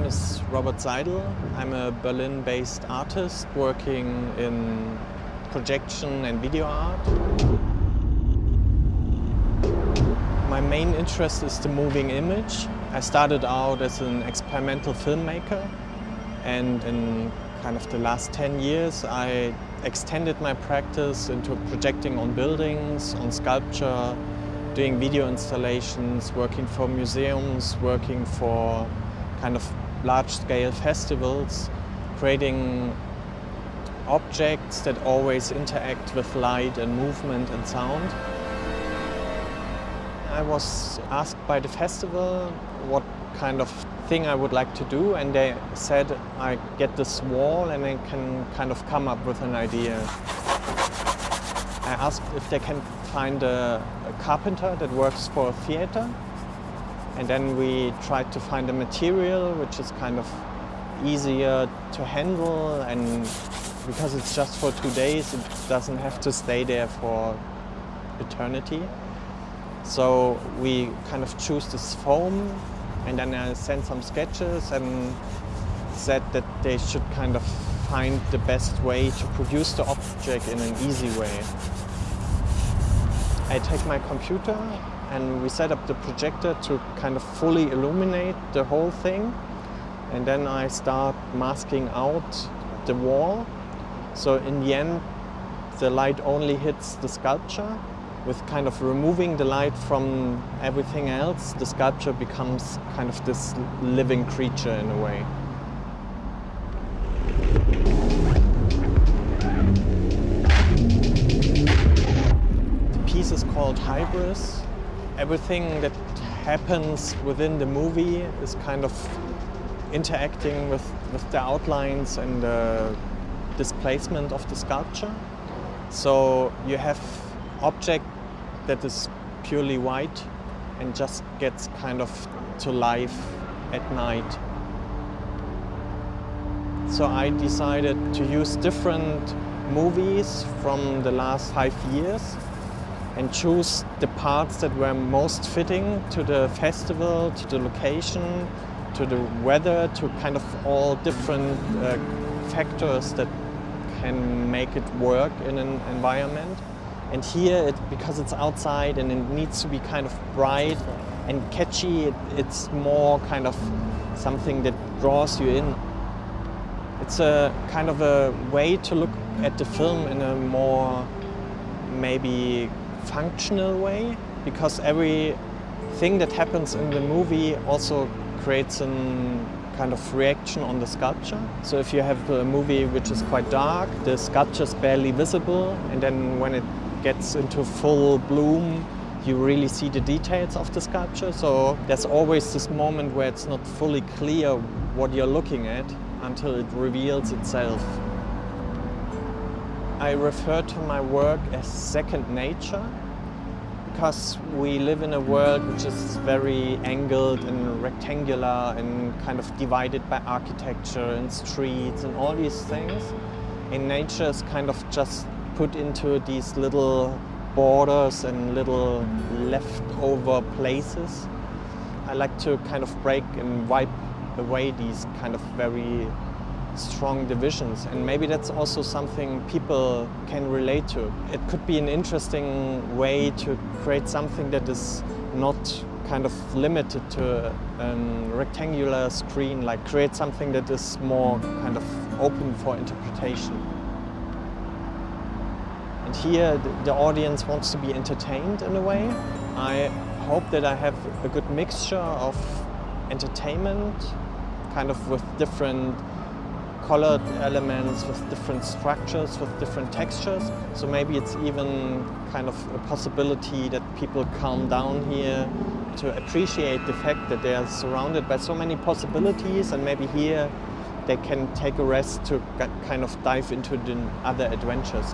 is Robert Seidel. I'm a Berlin-based artist working in projection and video art. My main interest is the moving image. I started out as an experimental filmmaker, and in kind of the last 10 years I extended my practice into projecting on buildings, on sculpture, doing video installations, working for museums, working for kind of large-scale festivals, creating objects that always interact with light and movement and sound. I was asked by the festival what kind of thing I would like to do, and they said I get this wall and I can kind of come up with an idea. I asked if they can find a carpenter that works for a theater, and then we tried to find a material which is kind of easier to handle, and because it's just for 2 days it doesn't have to stay there for eternity. So we kind of choose this foam, and then I sent some sketches and said that they should kind of find the best way to produce the object in an easy way. I take my computer and we set up the projector to kind of fully illuminate the whole thing, and then I start masking out the wall. So in the end the light only hits the sculpture. With kind of removing the light from everything else, the sculpture becomes kind of this living creature in a way. The piece is called Hybris. Everything that happens within the movie is kind of interacting with the outlines and the displacement of the sculpture. So you have object that is purely white and just gets kind of to life at night. So I decided to use different movies from the last 5 years and choose the parts that were most fitting to the festival, to the location, to the weather, to kind of all different factors that can make it work in an environment. And here, because it's outside and it needs to be kind of bright and catchy, it's more kind of something that draws you in. It's a kind of a way to look at the film in a more maybe functional way, because everything that happens in the movie also creates a kind of reaction on the sculpture. So if you have a movie which is quite dark, the sculpture is barely visible, and then when it gets into full bloom, you really see the details of the sculpture. So there's always this moment where it's not fully clear what you're looking at until it reveals itself. I refer to my work as second nature, because we live in a world which is very angled and rectangular and kind of divided by architecture and streets and all these things. And nature is kind of just put into these little borders and little leftover places. I like to kind of break and wipe away these kind of very strong divisions, and maybe that's also something people can relate to. It could be an interesting way to create something that is not kind of limited to a rectangular screen, like create something that is more kind of open for interpretation. And here the audience wants to be entertained in a way. I hope that I have a good mixture of entertainment, kind of with different colored elements, with different structures, with different textures. So maybe it's even kind of a possibility that people calm down here to appreciate the fact that they are surrounded by so many possibilities, and maybe here they can take a rest to kind of dive into the other adventures.